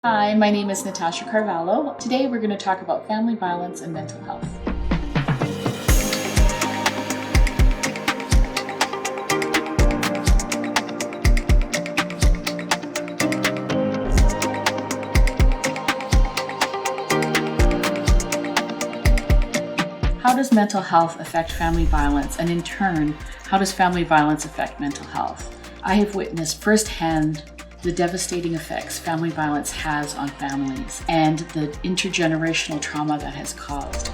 Hi, my name is Natasha Carvalho. Today we're going to talk about family violence and mental health. How does mental health affect family violence? And in turn, how does family violence affect mental health? I have witnessed firsthand the devastating effects family violence has on families and the intergenerational trauma that has caused.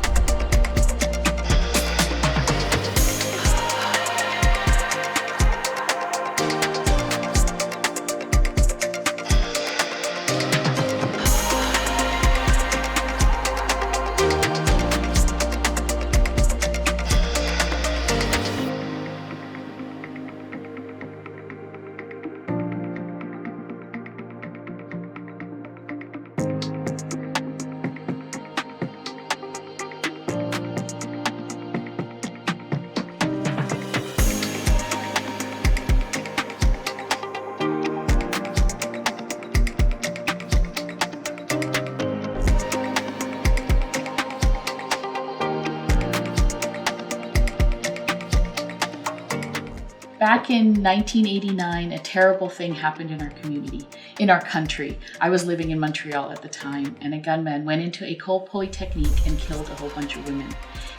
Back in 1989, a terrible thing happened in our community, in our country. I was living in Montreal at the time, and a gunman went into a coal polytechnique and killed a whole bunch of women.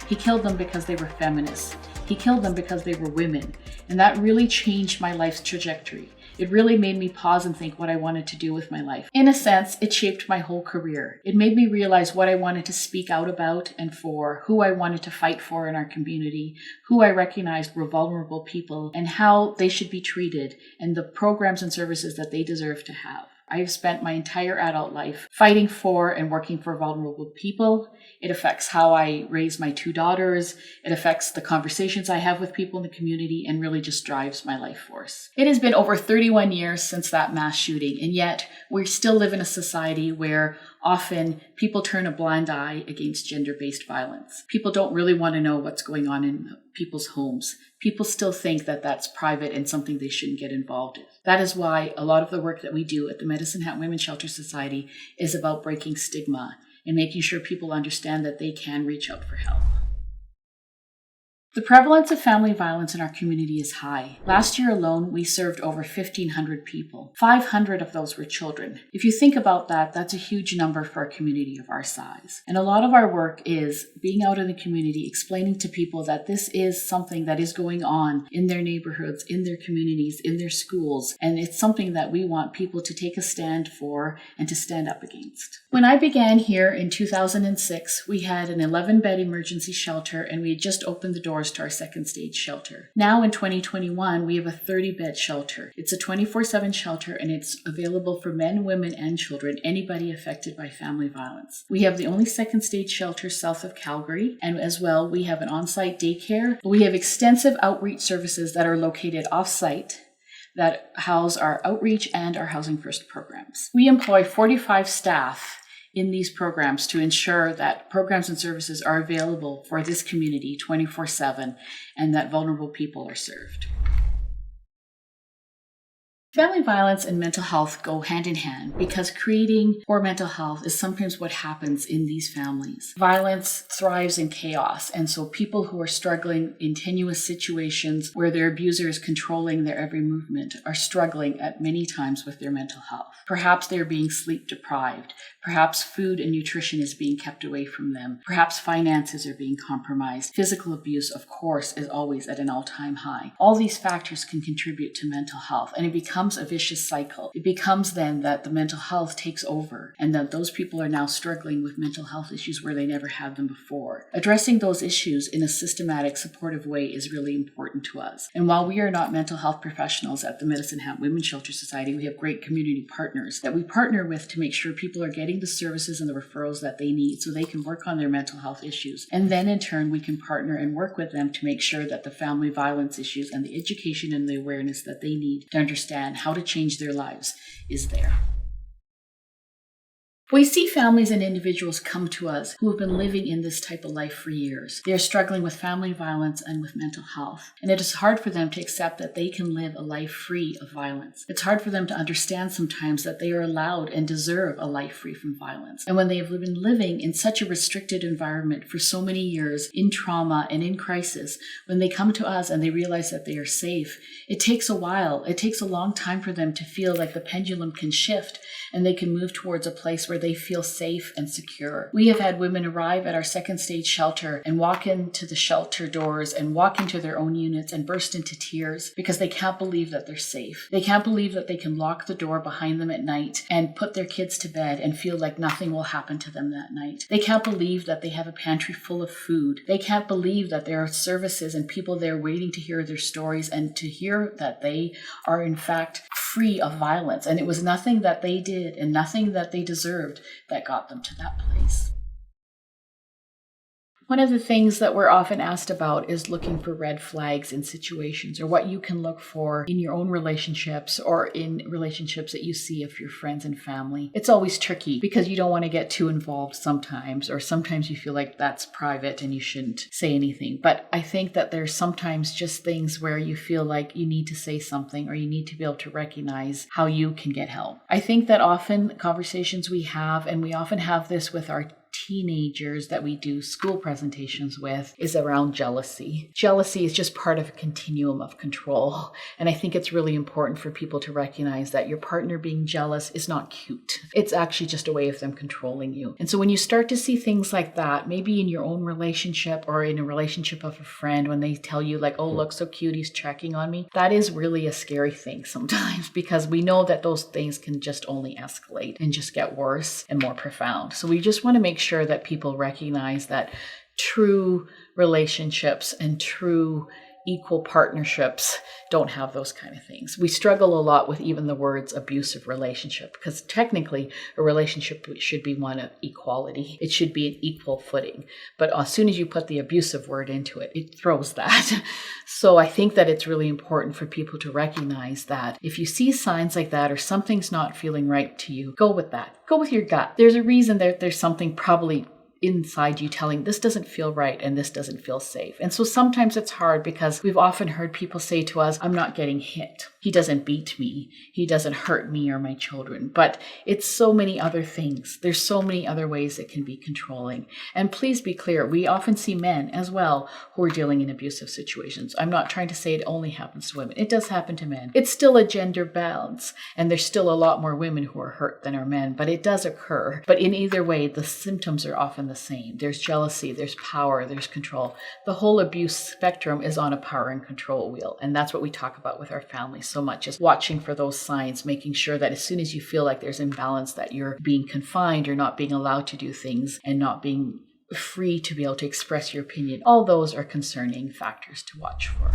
He killed them because they were feminists. He killed them because they were women. And that really changed my life's trajectory. It really made me pause and think what I wanted to do with my life. In a sense, it shaped my whole career. It made me realize what I wanted to speak out about and for, who I wanted to fight for in our community, who I recognized were vulnerable people, and how they should be treated, and the programs and services that they deserve to have. I have spent my entire adult life fighting for and working for vulnerable people. It affects how I raise my two daughters. It affects the conversations I have with people in the community and really just drives my life force. It has been over 31 years since that mass shooting, and yet we still live in a society where often people turn a blind eye against gender-based violence. People don't really want to know what's going on in people's homes. People still think that that's private and something they shouldn't get involved in. That is why a lot of the work that we do at the Medicine Hat Women's Shelter Society is about breaking stigma and making sure people understand that they can reach out for help. The prevalence of family violence in our community is high. Last year alone, we served over 1,500 people. 500 of those were children. If you think about that, that's a huge number for a community of our size. And a lot of our work is being out in the community, explaining to people that this is something that is going on in their neighborhoods, in their communities, in their schools. And it's something that we want people to take a stand for and to stand up against. When I began here in 2006, we had an 11-bed emergency shelter, and we had just opened the doors to our second stage shelter. Now in 2021, we have a 30-bed shelter. It's a 24/7 shelter, and it's available for men, women, and children, anybody affected by family violence. We have the only second stage shelter south of Calgary, and as well, we have an on-site daycare. We have extensive outreach services that are located off-site that house our outreach and our Housing First programs. We employ 45 staff in these programs to ensure that programs and services are available for this community 24/7 and that vulnerable people are served. Family violence and mental health go hand in hand because creating poor mental health is sometimes what happens in these families. Violence thrives in chaos, and so people who are struggling in tenuous situations where their abuser is controlling their every movement are struggling at many times with their mental health. Perhaps they're being sleep deprived. Perhaps food and nutrition is being kept away from them. Perhaps finances are being compromised. Physical abuse, of course, is always at an all-time high. All these factors can contribute to mental health, and it becomes a vicious cycle. It becomes then that the mental health takes over and that those people are now struggling with mental health issues where they never had them before. Addressing those issues in a systematic, supportive way is really important to us. And while we are not mental health professionals at the Medicine Hat Women's Shelter Society, we have great community partners that we partner with to make sure people are getting the services and the referrals that they need so they can work on their mental health issues. And then in turn, we can partner and work with them to make sure that the family violence issues and the education and the awareness that they need to understand how to change their lives is there. We see families and individuals come to us who have been living in this type of life for years. They are struggling with family violence and with mental health. And it is hard for them to accept that they can live a life free of violence. It's hard for them to understand sometimes that they are allowed and deserve a life free from violence. And when they have been living in such a restricted environment for so many years, in trauma and in crisis, when they come to us and they realize that they are safe, it takes a while. It takes a long time for them to feel like the pendulum can shift and they can move towards a place where they feel safe and secure. We have had women arrive at our second stage shelter and walk into the shelter doors and walk into their own units and burst into tears because they can't believe that they're safe. They can't believe that they can lock the door behind them at night and put their kids to bed and feel like nothing will happen to them that night. They can't believe that they have a pantry full of food. They can't believe that there are services and people there waiting to hear their stories and to hear that they are in fact free of violence. And it was nothing that they did and nothing that they deserved that got them to that place. One of the things that we're often asked about is looking for red flags in situations, or what you can look for in your own relationships or in relationships that you see of your friends and family. It's always tricky because you don't want to get too involved sometimes, or sometimes you feel like that's private and you shouldn't say anything. But I think that there's sometimes just things where you feel like you need to say something, or you need to be able to recognize how you can get help. I think that often conversations we have, and we often have this with our teenagers that we do school presentations with, is around jealousy. Jealousy is just part of a continuum of control. And I think it's really important for people to recognize that your partner being jealous is not cute. It's actually just a way of them controlling you. And so when you start to see things like that, maybe in your own relationship or in a relationship of a friend, when they tell you like, oh, look so cute, he's checking on me, that is really a scary thing sometimes, because we know that those things can just only escalate and just get worse and more profound. So we just want to make sure that people recognize that true relationships and true equal partnerships don't have those kind of things. We struggle a lot with even the words abusive relationship, because technically a relationship should be one of equality. It should be an equal footing. But as soon as you put the abusive word into it, it throws that. So I think that it's really important for people to recognize that if you see signs like that or something's not feeling right to you, go with that. Go with your gut. There's a reason that there's something probably inside you telling this doesn't feel right and this doesn't feel safe. And so sometimes it's hard because we've often heard people say to us, I'm not getting hit. He doesn't beat me. He doesn't hurt me or my children. But it's so many other things. There's so many other ways it can be controlling. And please be clear, we often see men as well who are dealing in abusive situations. I'm not trying to say it only happens to women. It does happen to men. It's still a gender balance, and there's still a lot more women who are hurt than are men, but it does occur. But in either way, the symptoms are often the same. There's jealousy, there's power, there's control. The whole abuse spectrum is on a power and control wheel. And that's what we talk about with our families so much, is watching for those signs, making sure that as soon as you feel like there's imbalance, that you're being confined or not being allowed to do things and not being free to be able to express your opinion. All those are concerning factors to watch for.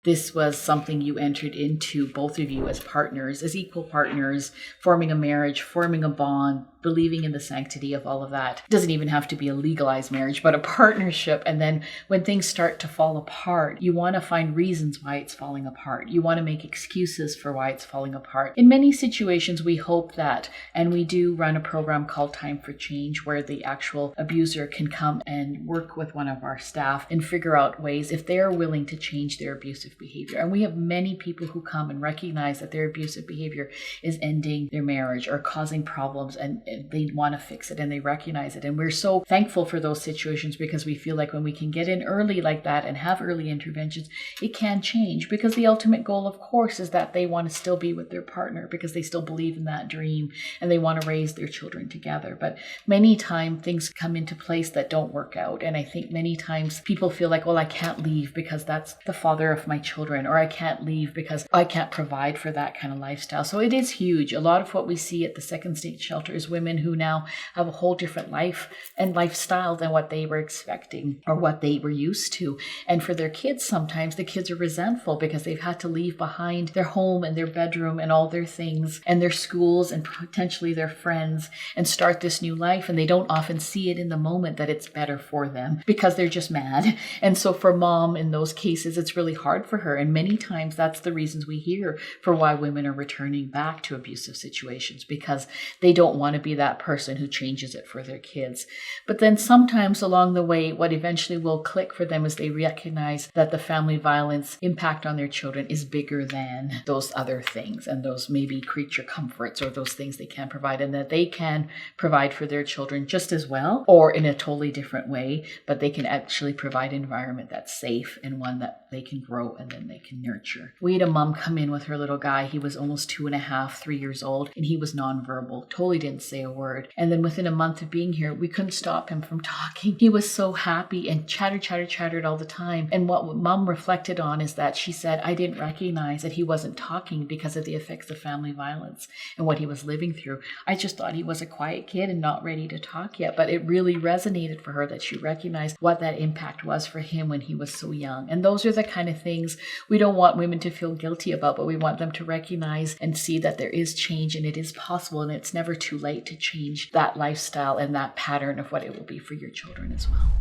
This was something you entered into, both of you, as partners, as equal partners, forming a marriage, forming a bond, believing in the sanctity of all of that. It doesn't even have to be a legalized marriage, but a partnership. And then when things start to fall apart, you want to find reasons why it's falling apart. You want to make excuses for why it's falling apart. In many situations, we hope that, and we do run a program called Time for Change, where the actual abuser can come and work with one of our staff and figure out ways if they're willing to change their abusive behavior. And we have many people who come and recognize that their abusive behavior is ending their marriage or causing problems, and they want to fix it and they recognize it. And we're so thankful for those situations, because we feel like when we can get in early like that and have early interventions, it can change, because the ultimate goal, of course, is that they want to still be with their partner because they still believe in that dream and they want to raise their children together. But many times things come into place that don't work out. And I think many times people feel like, well, I can't leave because that's the father of my children, or I can't leave because I can't provide for that kind of lifestyle. So it is huge. A lot of what we see at the second stage shelter is women women who now have a whole different life and lifestyle than what they were expecting or what they were used to. And for their kids, sometimes the kids are resentful because they've had to leave behind their home and their bedroom and all their things and their schools and potentially their friends and start this new life. And they don't often see it in the moment that it's better for them because they're just mad. And so for mom, in those cases, it's really hard for her. And many times that's the reasons we hear for why women are returning back to abusive situations, because they don't want to be that person who changes it for their kids. But then sometimes along the way, what eventually will click for them is they recognize that the family violence impact on their children is bigger than those other things and those maybe creature comforts or those things they can provide, and that they can provide for their children just as well or in a totally different way, but they can actually provide an environment that's safe and one that they can grow and then they can nurture. We had a mom come in with her little guy. He was almost 2.5, 3 years old, and he was nonverbal, totally didn't say a word. And then within a month of being here, we couldn't stop him from talking. He was so happy and chattered all the time. And what mom reflected on is that she said, I didn't recognize that he wasn't talking because of the effects of family violence and what he was living through. I just thought he was a quiet kid and not ready to talk yet. But it really resonated for her that she recognized what that impact was for him when he was so young. And those are the kind of things we don't want women to feel guilty about, but we want them to recognize and see that there is change and it is possible, and it's never too late to change that lifestyle and that pattern of what it will be for your children as well.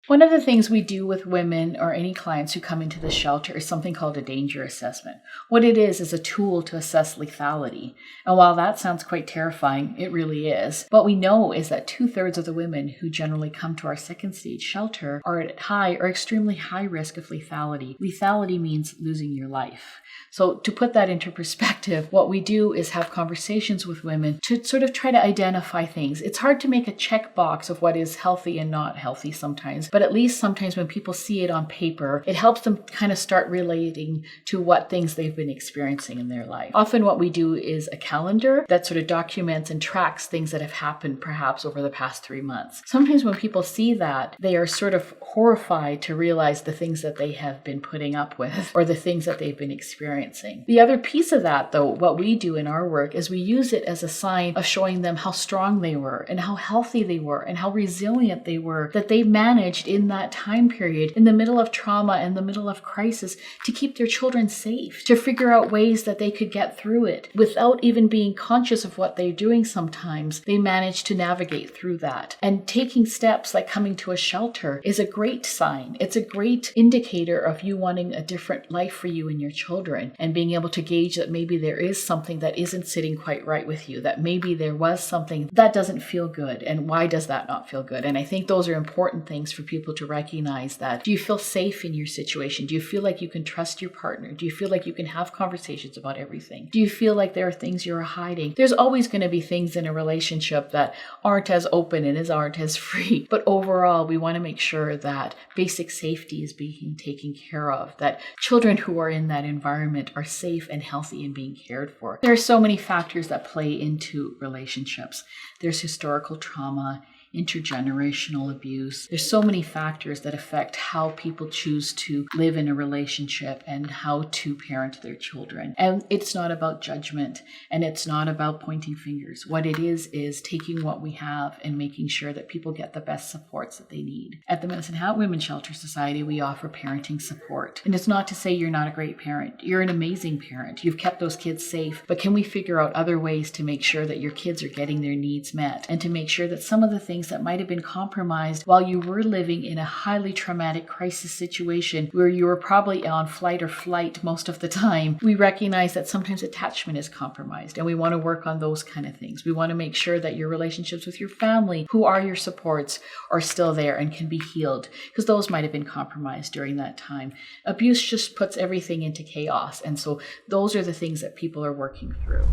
One of the things we do with women or any clients who come into the shelter is something called a danger assessment. What it is a tool to assess lethality. And while that sounds quite terrifying, it really is. What we know is that 2/3 of the women who generally come to our second stage shelter are at high or extremely high risk of lethality. Lethality means losing your life. So to put that into perspective, what we do is have conversations with women to sort of try to identify things. It's hard to make a checkbox of what is healthy and not healthy sometimes, but at least sometimes when people see it on paper, it helps them kind of start relating to what things they've been experiencing in their life. Often what we do is a calendar that sort of documents and tracks things that have happened perhaps over the past 3 months. Sometimes when people see that, they are sort of horrified to realize the things that they have been putting up with or the things that they've been experiencing. The other piece of that, though, what we do in our work is we use it as a sign of showing them how strong they were and how healthy they were and how resilient they were, that they managed in that time period, in the middle of trauma and the middle of crisis, to keep their children safe, to figure out ways that they could get through it without even being conscious of what they're doing sometimes. They managed to navigate through that. And taking steps like coming to a shelter is a great sign. It's a great indicator of you wanting a different life for you and your children, and being able to gauge that maybe there is something that isn't sitting quite right with you, that maybe there was something that doesn't feel good, and why does that not feel good? And I think those are important things for people to recognize. That, do you feel safe in your situation? Do you feel like you can trust your partner? Do you feel like you can have conversations about everything? Do you feel like there are things you're hiding? There's always going to be things in a relationship that aren't as open and aren't as free, but overall we want to make sure that basic safety is being taken care of, that children who are in that environment are safe and healthy and being cared for. There are so many factors that play into relationships. There's historical trauma, intergenerational abuse. There's so many factors that affect how people choose to live in a relationship and how to parent their children. And it's not about judgment, and it's not about pointing fingers. What it is taking what we have and making sure that people get the best supports that they need. At the Medicine Hat Women's Shelter Society, we offer parenting support. And it's not to say you're not a great parent. You're an amazing parent. You've kept those kids safe, but can we figure out other ways to make sure that your kids are getting their needs met, and to make sure that some of the things that might have been compromised while you were living in a highly traumatic crisis situation where you were probably on flight or flight most of the time, we recognize that sometimes attachment is compromised, and we want to work on those kind of things. We want to make sure that your relationships with your family, who are your supports, are still there and can be healed, because those might have been compromised during that time. Abuse just puts everything into chaos, and so those are the things that people are working through.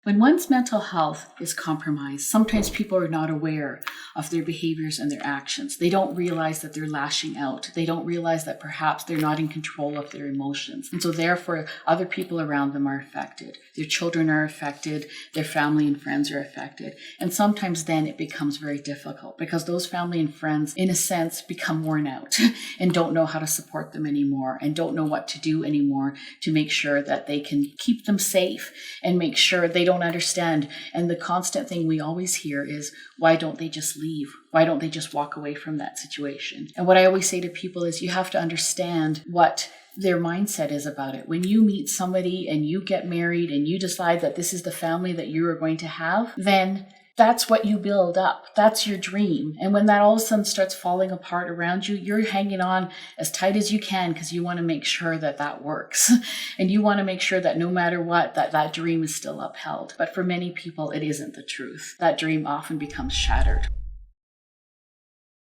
When one's mental health is compromised, sometimes people are not aware of their behaviors and their actions. They don't realize that they're lashing out. They don't realize that perhaps they're not in control of their emotions. And so therefore, other people around them are affected. Their children are affected. Their family and friends are affected. And sometimes then it becomes very difficult because those family and friends, in a sense, become worn out and don't know how to support them anymore and don't know what to do anymore to make sure that they can keep them safe and make sure they don't understand. And the constant thing we always hear is, why don't they just leave? Why don't they just walk away from that situation? And what I always say to people is you have to understand what their mindset is about it. When you meet somebody and you get married and you decide that this is the family that you are going to have, then that's what you build up. That's your dream. And when that all of a sudden starts falling apart around you, you're hanging on as tight as you can because you want to make sure that that works. And you want to make sure that no matter what, that dream is still upheld. But for many people, it isn't the truth. That dream often becomes shattered.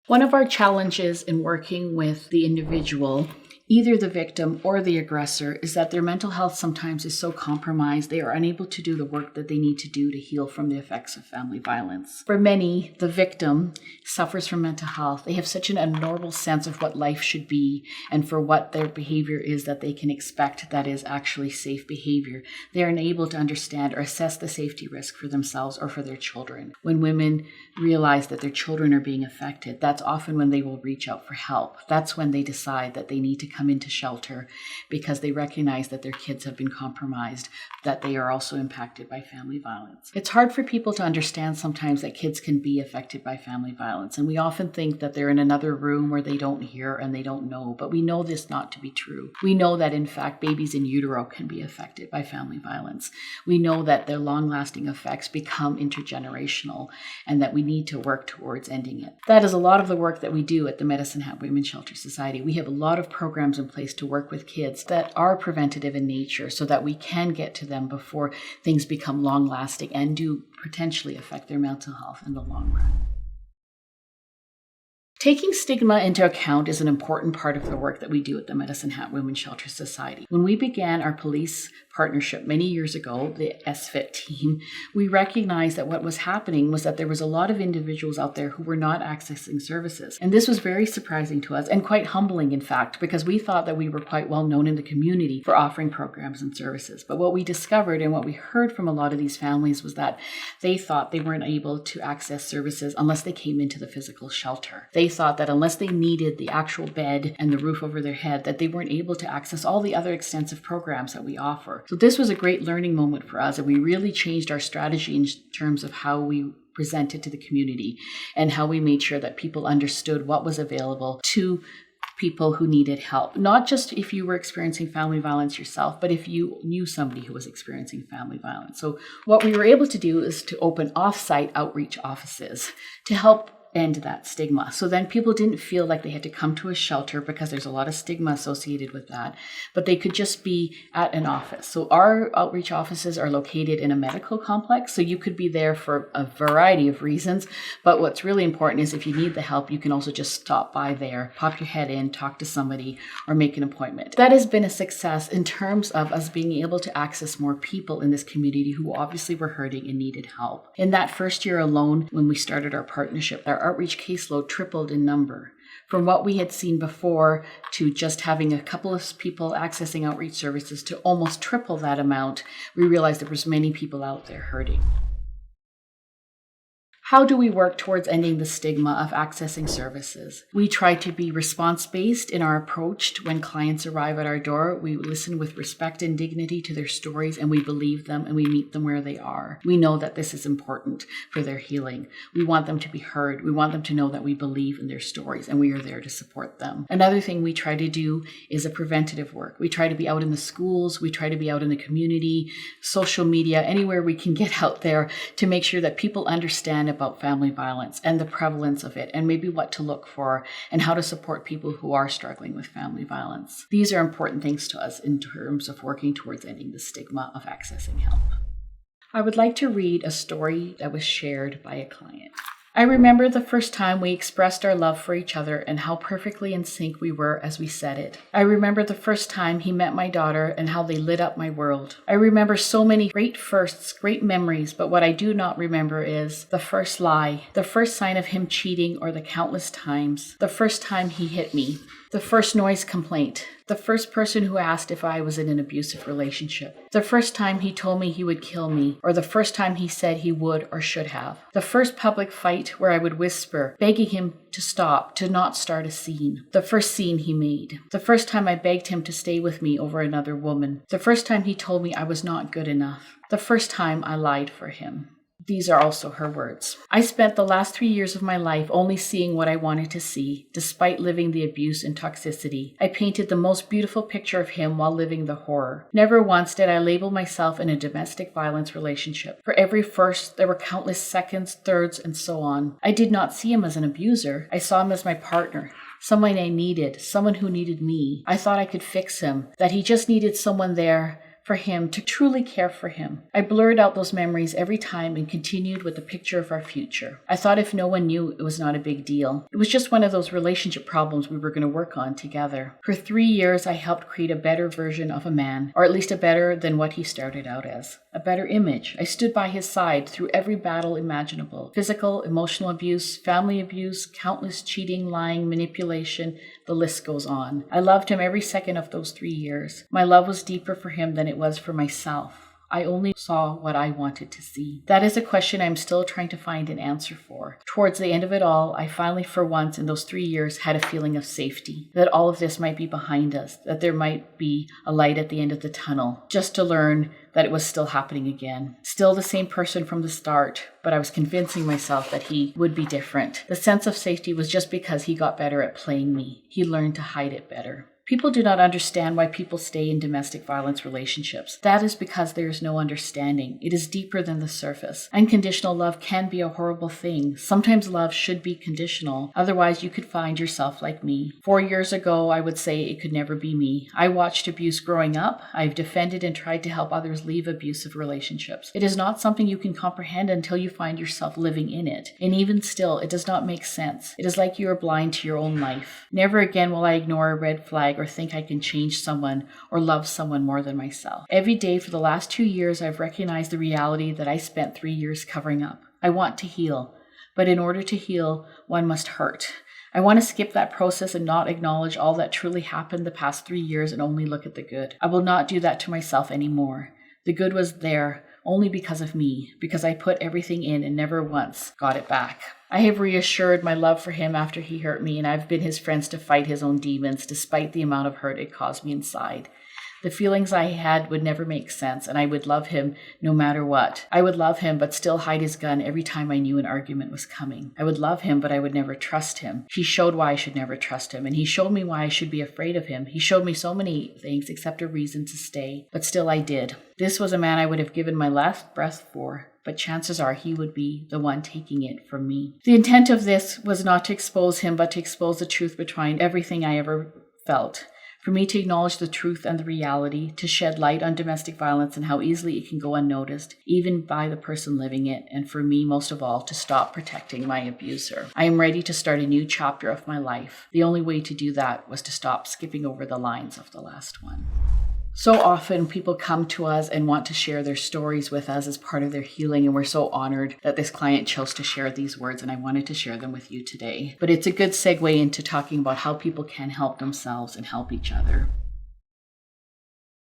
One of our challenges in working with the individual, either the victim or the aggressor, is that their mental health sometimes is so compromised they are unable to do the work that they need to do to heal from the effects of family violence. For many, the victim suffers from mental health. They have such an abnormal sense of what life should be and for what their behavior is that they can expect that is actually safe behavior. They are unable to understand or assess the safety risk for themselves or for their children. When women realize that their children are being affected, that's often when they will reach out for help. That's when they decide that they need to come into shelter because they recognize that their kids have been compromised, that they are also impacted by family violence. It's hard for people to understand sometimes that kids can be affected by family violence. And we often think that they're in another room where they don't hear and they don't know, but we know this not to be true. We know that in fact, babies in utero can be affected by family violence. We know that their long-lasting effects become intergenerational and that we need to work towards ending it. That is a lot of the work that we do at the Medicine Hat Women's Shelter Society. We have a lot of programs in place to work with kids that are preventative in nature so that we can get to them before things become long-lasting and do potentially affect their mental health in the long run. Taking stigma into account is an important part of the work that we do at the Medicine Hat Women's Shelter Society. When we began our police partnership many years ago, the SFIT team, we recognized that what was happening was that there was a lot of individuals out there who were not accessing services. And this was very surprising to us and quite humbling, in fact, because we thought that we were quite well known in the community for offering programs and services. But what we discovered and what we heard from a lot of these families was that they thought they weren't able to access services unless they came into the physical shelter. They thought that unless they needed the actual bed and the roof over their head, that they weren't able to access all the other extensive programs that we offer. So this was a great learning moment for us, and we really changed our strategy in terms of how we presented to the community and how we made sure that people understood what was available to people who needed help. Not just if you were experiencing family violence yourself, but if you knew somebody who was experiencing family violence. So what we were able to do is to open off-site outreach offices to help end that stigma. So then people didn't feel like they had to come to a shelter because there's a lot of stigma associated with that, but they could just be at an office. So our outreach offices are located in a medical complex, so you could be there for a variety of reasons, but what's really important is if you need the help, you can also just stop by there, pop your head in, talk to somebody, or make an appointment. That has been a success in terms of us being able to access more people in this community who obviously were hurting and needed help. In that first year alone, when we started our partnership, our outreach caseload tripled in number. From what we had seen before to just having a couple of people accessing outreach services to almost triple that amount, we realized there was many people out there hurting. How do we work towards ending the stigma of accessing services? We try to be response-based in our approach when clients arrive at our door. We listen with respect and dignity to their stories, and we believe them, and we meet them where they are. We know that this is important for their healing. We want them to be heard. We want them to know that we believe in their stories, and we are there to support them. Another thing we try to do is a preventative work. We try to be out in the schools. We try to be out in the community, social media, anywhere we can get out there to make sure that people understand about family violence and the prevalence of it, and maybe what to look for and how to support people who are struggling with family violence. These are important things to us in terms of working towards ending the stigma of accessing help. I would like to read a story that was shared by a client. I remember the first time we expressed our love for each other and how perfectly in sync we were as we said it. I remember the first time he met my daughter and how they lit up my world. I remember so many great firsts, great memories, but what I do not remember is the first lie, the first sign of him cheating, or the countless times, the first time he hit me, the first noise complaint, the first person who asked if I was in an abusive relationship, the first time he told me he would kill me, or the first time he said he would or should have, the first public fight where I would whisper, begging him to stop, to not start a scene, the first scene he made, the first time I begged him to stay with me over another woman, the first time he told me I was not good enough, the first time I lied for him. These are also her words. I spent the last 3 years of my life only seeing what I wanted to see, despite living the abuse and toxicity. I painted the most beautiful picture of him while living the horror. Never once did I label myself in a domestic violence relationship. For every first, there were countless seconds, thirds, and so on. I did not see him as an abuser. I saw him as my partner. Someone I needed, someone who needed me. I thought I could fix him, that he just needed someone there for him to truly care for him. I blurred out those memories every time and continued with the picture of our future. I thought if no one knew, it was not a big deal. It was just one of those relationship problems we were going to work on together. For 3 years, I helped create a better version of a man, or at least a better than what he started out as. A better image. I stood by his side through every battle imaginable. Physical, emotional abuse, family abuse, countless cheating, lying, manipulation, the list goes on. I loved him every second of those 3 years. My love was deeper for him than it was for myself. I only saw what I wanted to see. That is a question I'm still trying to find an answer for. Towards the end of it all, I finally, for once in those 3 years, had a feeling of safety. That all of this might be behind us. That there might be a light at the end of the tunnel. Just to learn that it was still happening again. Still the same person from the start, but I was convincing myself that he would be different. The sense of safety was just because he got better at playing me. He learned to hide it better. People do not understand why people stay in domestic violence relationships. That is because there is no understanding. It is deeper than the surface. Unconditional love can be a horrible thing. Sometimes love should be conditional. Otherwise, you could find yourself like me. 4 years ago, I would say it could never be me. I watched abuse growing up. I've defended and tried to help others leave abusive relationships. It is not something you can comprehend until you find yourself living in it. And even still, it does not make sense. It is like you are blind to your own life. Never again will I ignore a red flag or think I can change someone or love someone more than myself. Every day for the last 2 years, I've recognized the reality that I spent 3 years covering up. I want to heal, but in order to heal, one must hurt. I want to skip that process and not acknowledge all that truly happened the past 3 years and only look at the good. I will not do that to myself anymore. The good was there only because of me, because I put everything in and never once got it back. I have reassured my love for him after he hurt me, and I've been his friends to fight his own demons, despite the amount of hurt it caused me inside. The feelings I had would never make sense, and I would love him no matter what. I would love him, but still hide his gun every time I knew an argument was coming. I would love him, but I would never trust him. He showed why I should never trust him, and he showed me why I should be afraid of him. He showed me so many things except a reason to stay, but still I did. This was a man I would have given my last breath for, but chances are he would be the one taking it from me. The intent of this was not to expose him, but to expose the truth behind everything I ever felt. For me to acknowledge the truth and the reality, to shed light on domestic violence and how easily it can go unnoticed, even by the person living it, and for me, most of all, to stop protecting my abuser. I am ready to start a new chapter of my life. The only way to do that was to stop skipping over the lines of the last one. So often people come to us and want to share their stories with us as part of their healing, and we're so honored that this client chose to share these words, and I wanted to share them with you today. But it's a good segue into talking about how people can help themselves and help each other.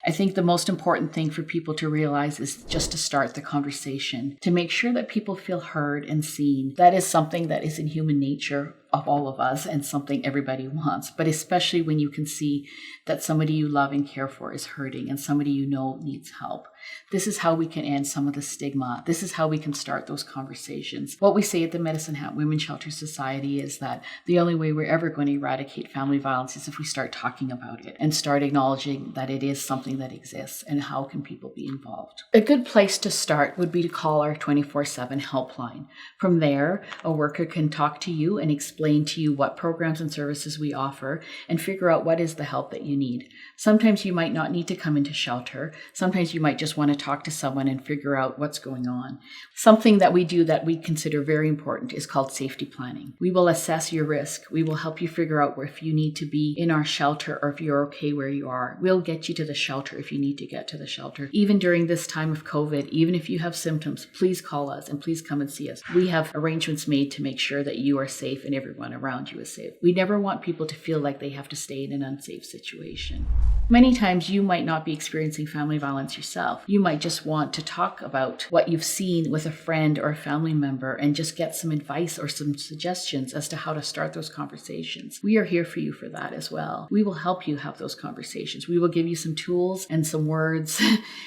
I think the most important thing for people to realize is just to start the conversation, to make sure that people feel heard and seen. That is something that is in human nature of all of us and something everybody wants, but especially when you can see that somebody you love and care for is hurting and somebody you know needs help. This is how we can end some of the stigma. This is how we can start those conversations. What we say at the Medicine Hat Women's Shelter Society is that the only way we're ever going to eradicate family violence is if we start talking about it and start acknowledging that it is something that exists and how can people be involved. A good place to start would be to call our 24/7 helpline. From there, a worker can talk to you and explain explain to you what programs and services we offer and figure out what is the help that you need. Sometimes you might not need to come into shelter. Sometimes you might just want to talk to someone and figure out what's going on. Something that we do that we consider very important is called safety planning. We will assess your risk. We will help you figure out if you need to be in our shelter or if you're okay where you are. We'll get you to the shelter if you need to get to the shelter. Even during this time of COVID, even if you have symptoms, please call us and please come and see us. We have arrangements made to make sure that you are safe and everyone around you is safe. We never want people to feel like they have to stay in an unsafe situation. Many times you might not be experiencing family violence yourself. You might just want to talk about what you've seen with a friend or a family member and just get some advice or some suggestions as to how to start those conversations. We are here for you for that as well. We will help you have those conversations. We will give you some tools and some words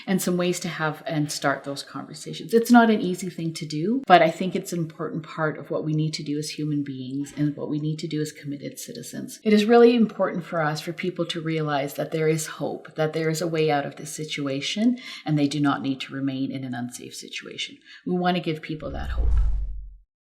and some ways to have and start those conversations. It's not an easy thing to do, but I think it's an important part of what we need to do as human beings and what we need to do as committed citizens. It is really important for us, for people to realize that there is hope, that there is a way out of this situation, and they do not need to remain in an unsafe situation. We want to give people that hope.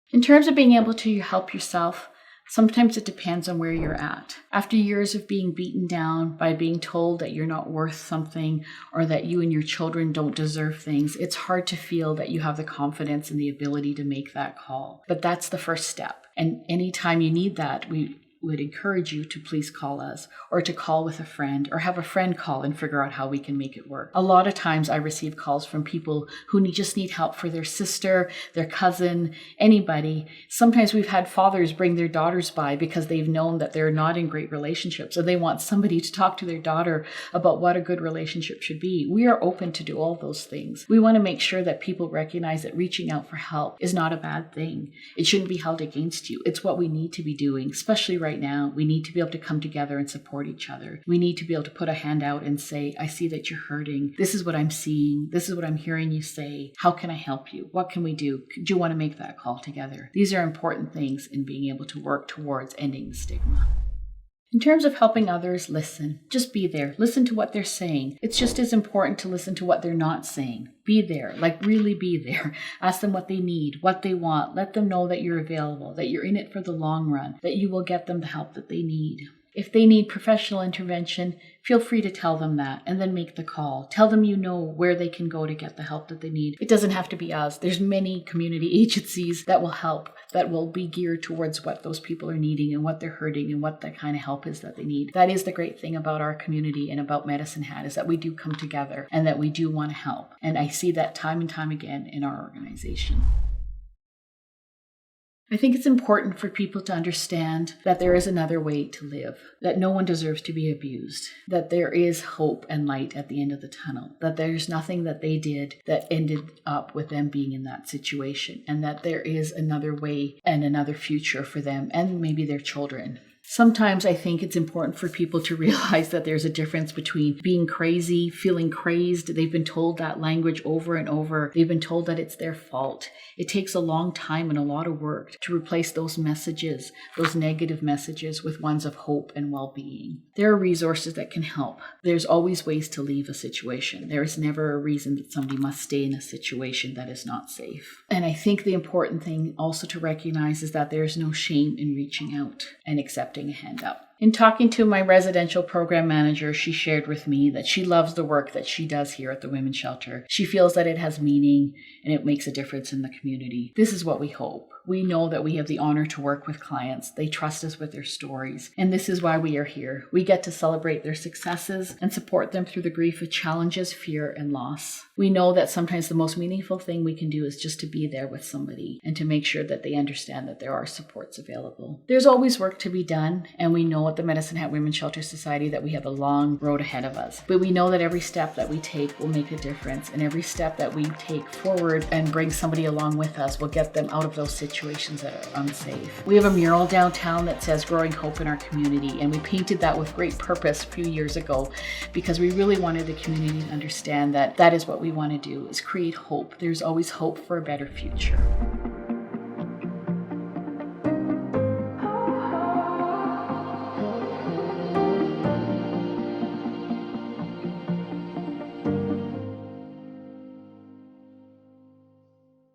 In terms of being able to help yourself, sometimes it depends on where you're at. After years of being beaten down by being told that you're not worth something or that you and your children don't deserve things, it's hard to feel that you have the confidence and the ability to make that call. But that's the first step. And anytime you need that, we would encourage you to please call us or to call with a friend or have a friend call and figure out how we can make it work. A lot of times I receive calls from people who just need help for their sister, their cousin, anybody. Sometimes we've had fathers bring their daughters by because they've known that they're not in great relationships and they want somebody to talk to their daughter about what a good relationship should be. We are open to do all those things. We want to make sure that people recognize that reaching out for help is not a bad thing. It shouldn't be held against you. It's what we need to be doing, especially right now. We need to be able to come together and support each other. We need to be able to put a hand out and say, I see that you're hurting. This is what I'm seeing. This is what I'm hearing you say. How can I help you? What can we do? Do you want to make that call together? These are important things in being able to work towards ending the stigma. In terms of helping others, listen. Just be there. Listen to what they're saying. It's just as important to listen to what they're not saying. Be there, really be there. Ask them what they need, what they want. Let them know that you're available, that you're in it for the long run, that you will get them the help that they need. If they need professional intervention, feel free to tell them that and then make the call. Tell them you know where they can go to get the help that they need. It doesn't have to be us. There's many community agencies that will help, that will be geared towards what those people are needing and what they're hurting and what the kind of help is that they need. That is the great thing about our community and about Medicine Hat, is that we do come together and that we do want to help. And I see that time and time again in our organization. I think it's important for people to understand that there is another way to live, that no one deserves to be abused, that there is hope and light at the end of the tunnel, that there's nothing that they did that ended up with them being in that situation, and that there is another way and another future for them and maybe their children. Sometimes I think it's important for people to realize that there's a difference between being crazy, feeling crazed. They've been told that language over and over. They've been told that it's their fault. It takes a long time and a lot of work to replace those messages, those negative messages, with ones of hope and well-being. There are resources that can help. There's always ways to leave a situation. There is never a reason that somebody must stay in a situation that is not safe. And I think the important thing also to recognize is that there's no shame in reaching out and accepting a hand up. In talking to my residential program manager, she shared with me that she loves the work that she does here at the Women's Shelter. She feels that it has meaning and it makes a difference in the community. This is what we hope. We know that we have the honor to work with clients. They trust us with their stories. And this is why we are here. We get to celebrate their successes and support them through the grief of challenges, fear, and loss. We know that sometimes the most meaningful thing we can do is just to be there with somebody and to make sure that they understand that there are supports available. There's always work to be done, and we know at the Medicine Hat Women's Shelter Society that we have a long road ahead of us. But we know that every step that we take will make a difference, and every step that we take forward and bring somebody along with us will get them out of those situations that are unsafe. We have a mural downtown that says "Growing Hope in Our Community," and we painted that with great purpose a few years ago because we really wanted the community to understand that that is what we want to do, is create hope. There's always hope for a better future.